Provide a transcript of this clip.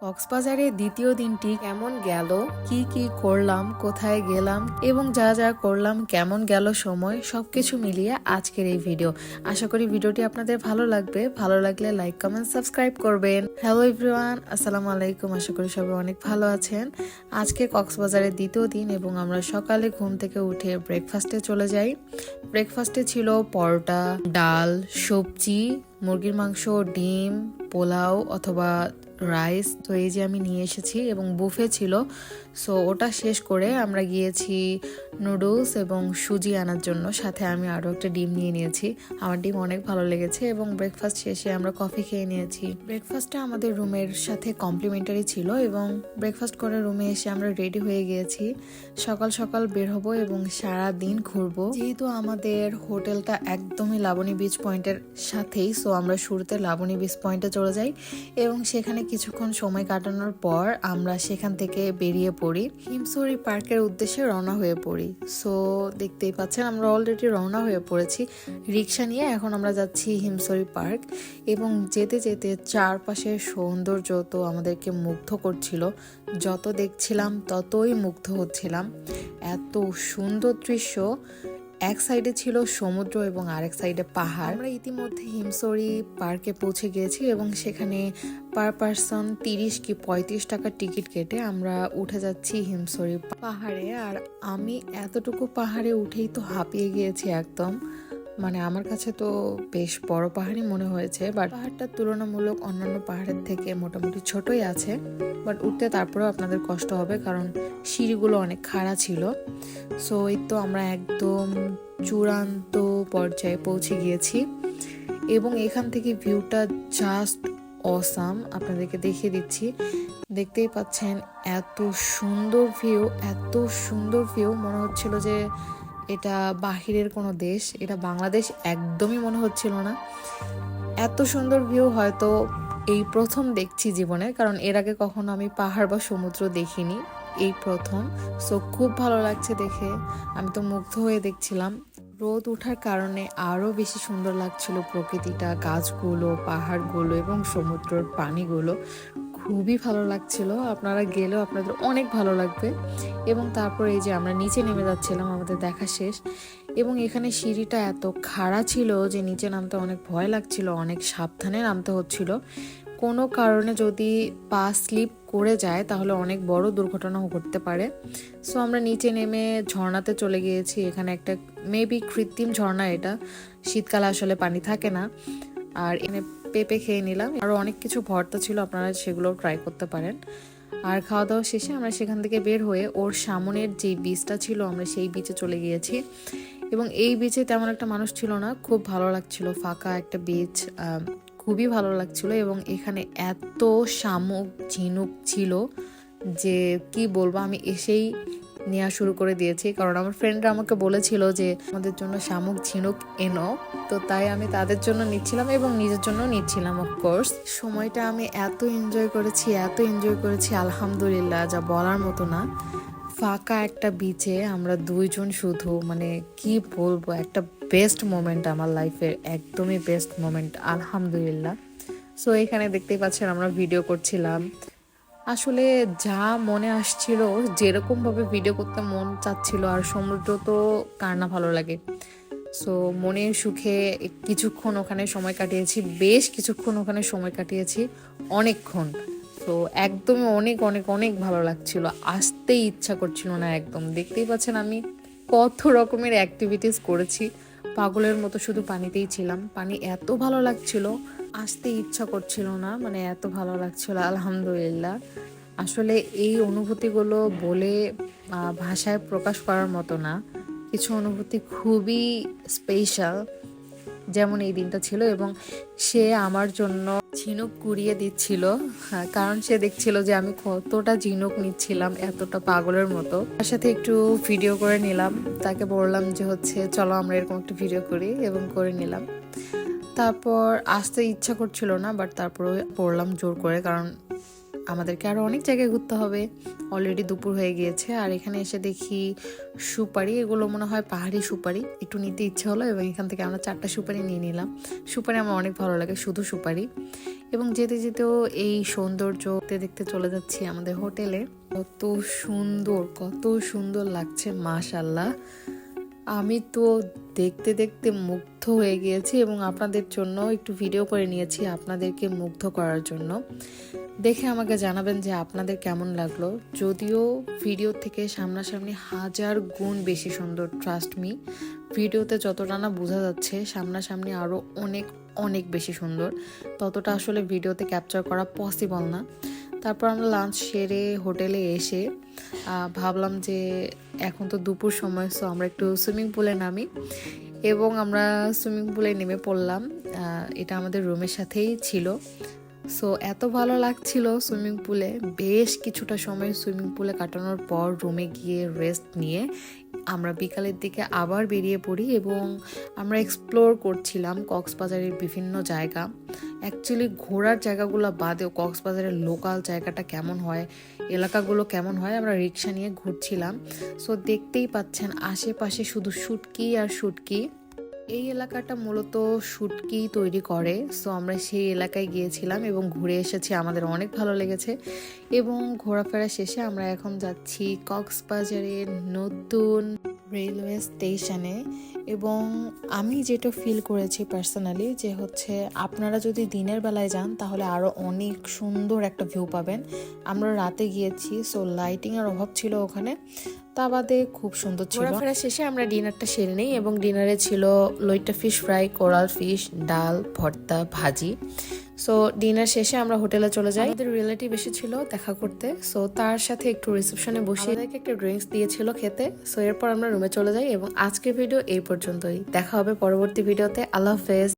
কক্সবাজারে দ্বিতীয় দিনটি কেমন গেল, কি কি করলাম, কোথায় গেলাম এবং যা যা করলাম, কেমন গেল সময়, সবকিছু মিলিয়ে আজকের এই ভিডিও। আশা করি ভিডিওটি আপনাদের ভালো লাগবে। ভালো লাগলে লাইক, কমেন্ট, সাবস্ক্রাইব করবেন। হ্যালো এভরিওয়ান, আসসালামু আলাইকুম। আশা করি সবাই অনেক ভালো আছেন। আজকে কক্সবাজারের দ্বিতীয় দিন এবং আমরা সকালে ঘুম থেকে উঠে ব্রেকফাস্টে চলে যাই। ব্রেকফাস্টে ছিল পরোটা, ডাল, সবজি, মুরগির মাংস, ডিম, পোলাও অথবা রাইস। তো এই যে আমি নিয়ে এসেছি এবং বুফে ছিল। সো ওটা শেষ করে আমরা গিয়েছি নুডলস এবং সুজি আনার জন্য। সাথে আমি আরও একটা ডিম নিয়ে নিয়েছি। আমার ডিম অনেক ভালো লেগেছে এবং ব্রেকফাস্ট শেষে আমরা কফি খেয়ে নিয়েছি। ব্রেকফাস্টটা আমাদের রুমের সাথে কমপ্লিমেন্টারি ছিল এবং ব্রেকফাস্ট করে রুমে এসে আমরা রেডি হয়ে গিয়েছি। সকাল সকাল বের হব এবং সারা দিন ঘুরবো। যেহেতু আমাদের হোটেলটা একদমই লাবণী বিচ পয়েন্টের সাথেই, সো আমরা শুরুতে লাবণী বিচ পয়েন্টে চলে যাই এবং সেখানে কিছুক্ষণ সময় কাটানোর পর আমরা সেখান থেকে বেরিয়ে পড়ি, হিমছড়ি পার্কের উদ্দেশ্যে রওনা হয়ে পড়ি। সো দেখতেই পাচ্ছেন আমরা অলরেডি রওনা হয়ে পড়েছি রিক্সা নিয়ে। এখন আমরা যাচ্ছি হিমছড়ি পার্ক এবং যেতে যেতে চারপাশের সৌন্দর্য তো আমাদেরকে মুগ্ধ করছিল। যত দেখছিলাম ততই মুগ্ধ হচ্ছিলাম। এত সুন্দর দৃশ্য। এক সাইডে ছিল সমুদ্র এবং আরেক সাইডে পাহাড়। আমরা ইতিমধ্যে হিমছড়ি পার্কে পৌঁছে গিয়েছি এবং সেখানে পার পার্সন 30 কি 35 টাকার টিকিট কেটে আমরা উঠে যাচ্ছি হিমছড়ি পাহাড়ে। আর আমি এতটুকু পাহাড়ে উঠেই তো হাঁপিয়ে গিয়েছি একদম। মানে আমার কাছে তো বেশ বড় পাহাড়ই মনে হয়েছে, বাট পাহাড়টা তুলনামূলক অন্যান্য পাহাড়ের থেকে মোটামুটি ছোটই আছে। বাট উঠতে তারপরেও আপনাদের কষ্ট হবে কারণ সিঁড়িগুলো অনেক খাড়া ছিল। সো এই তো আমরা একদম চূড়ান্ত পর্যায়ে পৌঁছে গিয়েছি এবং এখান থেকে ভিউটা জাস্ট অসাম। আপনাদেরকে দেখিয়ে দিচ্ছি, দেখতেই পাচ্ছেন এত সুন্দর ভিউ, এত সুন্দর ভিউ। মনে হচ্ছিল যে এটা বাহিরের কোনো দেশ, এটা বাংলাদেশ একদমই মনে হচ্ছিল না। এত সুন্দর ভিউ হয়তো এই প্রথম দেখছি জীবনে, কারণ এর আগে কখনো আমি পাহাড় বা সমুদ্র দেখিনি, এই প্রথম। সো খুব ভালো লাগছে দেখে, আমি তো মুগ্ধ হয়ে দেখছিলাম। রোদ ওঠার কারণে আরও বেশি সুন্দর লাগছিল প্রকৃতিটা, গাছগুলো, পাহাড়গুলো এবং সমুদ্রের পানিগুলো। খুবই ভালো লাগছিল। আপনারা গেলেও আপনাদের অনেক ভালো লাগবে। এবং তারপর এই যে আমরা নিচে নেমে যাচ্ছিলাম, আমাদের দেখা শেষ এবং এখানে সিঁড়িটা এত খাড়া ছিল যে নিচে নামতে অনেক ভয় লাগছিল, অনেক সাবধানে নামতে হচ্ছিল। কোনো কারণে যদি পা স্লিপ করে যায় তাহলে অনেক বড় দুর্ঘটনা ঘটতে পারে। সো আমরা নিচে নেমে ঝর্ণাতে চলে গিয়েছি। এখানে একটা মেবি কৃত্রিম ঝর্ণা, এটা শীতকালে আসলে পানি থাকে না। আর এনে পেঁপে খেয়ে নিলাম, আরও অনেক কিছু ভর্তা ছিল, আপনারা সেগুলোও ট্রাই করতে পারেন। আর খাওয়া দাওয়া শেষে আমরা সেখান থেকে বের হয়ে ওর সামনের যে বিচটা ছিল আমরা সেই বিচে চলে গিয়েছি এবং এই বিচে তেমন একটা মানুষ ছিল না, খুব ভালো লাগছিল, ফাঁকা একটা বিচ, খুবই ভালো লাগছিল। এবং এখানে এত শামুক ঝিনুক ছিল যে কি বলবো, আমি এসেই নেওয়া শুরু করে দিয়েছি কারণ আমার ফ্রেন্ডরা আমাকে বলেছিল যে আমাদের জন্য শামুক ঝিনুক এনো। তো তাই আমি তাদের জন্য নিচ্ছিলাম এবং নিজের জন্য নিচ্ছিলাম অফকোর্স। সময়টা আমি এত এনজয় করেছি, এত এনজয় করেছি, আলহামদুলিল্লাহ, যা বলার মতো না। ফাঁকা একটা বিচে আমরা দুইজন শুধু, মানে কি বলবো, একটা বেস্ট মোমেন্ট আমার লাইফের, একদমই বেস্ট মোমেন্ট, আলহামদুলিল্লাহ। সো এখানে দেখতেই পাচ্ছেন আমরা ভিডিও করছিলাম। আসলে যা মনে আসছিল, যেরকম ভাবে ভিডিও করতে মন চাচ্ছিল, আর সমুদ্র তো কার না ভালো লাগে। সো মনের সুখে কিছুক্ষণ ওখানে সময় কাটিয়েছি, বেশ কিছুক্ষণ ওখানে সময় কাটিয়েছি, অনেকক্ষণ। তো একদম অনেক অনেক অনেক ভালো লাগছিল, আসতেই ইচ্ছা করছিল না একদম। দেখতেই পাচ্ছেন আমি কত রকমের অ্যাক্টিভিটিস করেছি, পাগলের মতো শুধু পানিতেই ছিলাম। পানি এত ভালো লাগছিল, আসতে ইচ্ছা করছিল না, মানে এত ভালো লাগছিল, আলহামদুলিল্লাহ। আসলে এই অনুভূতিগুলো বলে ভাষায় প্রকাশ করার মতো না। কিছু অনুভূতি খুবই স্পেশাল, যেমন এই দিনটা ছিল। এবং সে আমার জন্য ঝিনুক কুড়িয়ে দিচ্ছিল, কারণ সে দেখছিল যে আমি কতটা ঝিনুক নিচ্ছিলাম, এতটা পাগলের মতো। তার সাথে একটু ভিডিও করে নিলাম, তাকে বললাম যে হচ্ছে চলো আমরা এরকম একটা ভিডিও করি, এবং করে নিলাম। তারপর আসতে ইচ্ছা করছিল না, বাট তারপরে পড়লাম জোর করে, কারণ আমাদেরকে আরও অনেক জায়গায় ঘুরতে হবে। অলরেডি দুপুর হয়ে গিয়েছে আর এখানে এসে দেখি সুপারি, এগুলো মনে হয় পাহাড়ি সুপারি, একটু নিতে ইচ্ছে হলো এবং এখান থেকে আমরা 4টা সুপারি নিয়ে নিলাম। সুপারি আমার অনেক ভালো লাগে, শুধু সুপারি। এবং যেতে যেতেও এই সৌন্দর্য দেখতে চলে যাচ্ছি আমাদের হোটেলে। কত সুন্দর লাগছে মাশাআল্লাহ। আমি তো দেখতে দেখতে মুগ্ধ হয়ে গিয়েছি এবং আপনাদের জন্য একটু ভিডিও করে নিয়েছি আপনাদেরকে মুগ্ধ করার জন্য। দেখে আমাকে জানাবেন যে আপনাদের কেমন লাগলো। যদিও ভিডিও থেকে সামনাসামনি 1000 গুণ বেশি সুন্দর, ট্রাস্ট মি। ভিডিওতে যতটা না বোঝা যাচ্ছে সামনাসামনি আরও অনেক অনেক বেশি সুন্দর, ততটা আসলে ভিডিওতে ক্যাপচার করা পসিবল না। তারপর আমরা লাঞ্চ সেরে হোটেলে এসে ভাবলাম যে এখন তো দুপুর সময়, সো আমরা একটু সুইমিং পুলে নামি এবং আমরা সুইমিং পুলে নেমে পড়লাম। এটা আমাদের রুমের সাথেই ছিল। সো এত ভালো লাগছিল সুইমিং পুলে। বেশ কিছুটা সময় সুইমিং পুলে কাটানোর পর রুমে গিয়ে রেস্ট নিয়ে আমরা বিকালের দিকে আবার বেরিয়ে পড়ি এবং আমরা এক্সপ্লোর করছিলাম কক্সবাজারের বিভিন্ন জায়গা। অ্যাকচুয়ালি ঘোরার জায়গাগুলো বাদেও কক্সবাজারের লোকাল জায়গাটা কেমন হয়, এলাকাগুলো কেমন হয়, আমরা রিক্সা নিয়ে ঘুরছিলাম। সো দেখতেই পাচ্ছেন আশেপাশে শুধু শুটকি আর শুটকি। এই এলাকাটা মূলত শুটকি তৈরি করে। সো আমরা সেই এলাকায় গিয়েছিলাম এবং ঘুরে এসেছি, আমাদের অনেক ভালো লেগেছে। এবং ঘোরাফেরা শেষে আমরা এখন যাচ্ছি কক্সবাজারের নতুন রেলওয়ে স্টেশনে। এবং আমি যেটা ফিল করেছি পার্সোনালি যে হচ্ছে আপনারা যদি দিনের বেলায় যান তাহলে আরও অনেক সুন্দর একটা ভিউ পাবেন। আমরা রাতে গিয়েছি, সো লাইটিংয়ের অভাব ছিল ওখানে, তা বাদে খুব সুন্দর ছিল। ঘোরাফেরা শেষে আমরা ডিনারটা সেরে নিই এবং ডিনারে ছিল লইট্টা ফিশ ফ্রাই, কোরাল ফিশ, ডাল, ভর্তা, ভাজি। সো ডিনার শেষে আমরা হোটেলে চলে যাই। আমাদের রিলেটিভ এসেছিল দেখা করতে, সো তার সাথে একটু রিসেপশনে বসে একটা ড্রিঙ্কস দিয়েছিল খেতে। সো এরপর আমরা রুমে চলে যাই এবং আজকের ভিডিও এই পর্যন্তই। দেখা হবে পরবর্তী ভিডিওতে। আল্লাহ হাফেজ।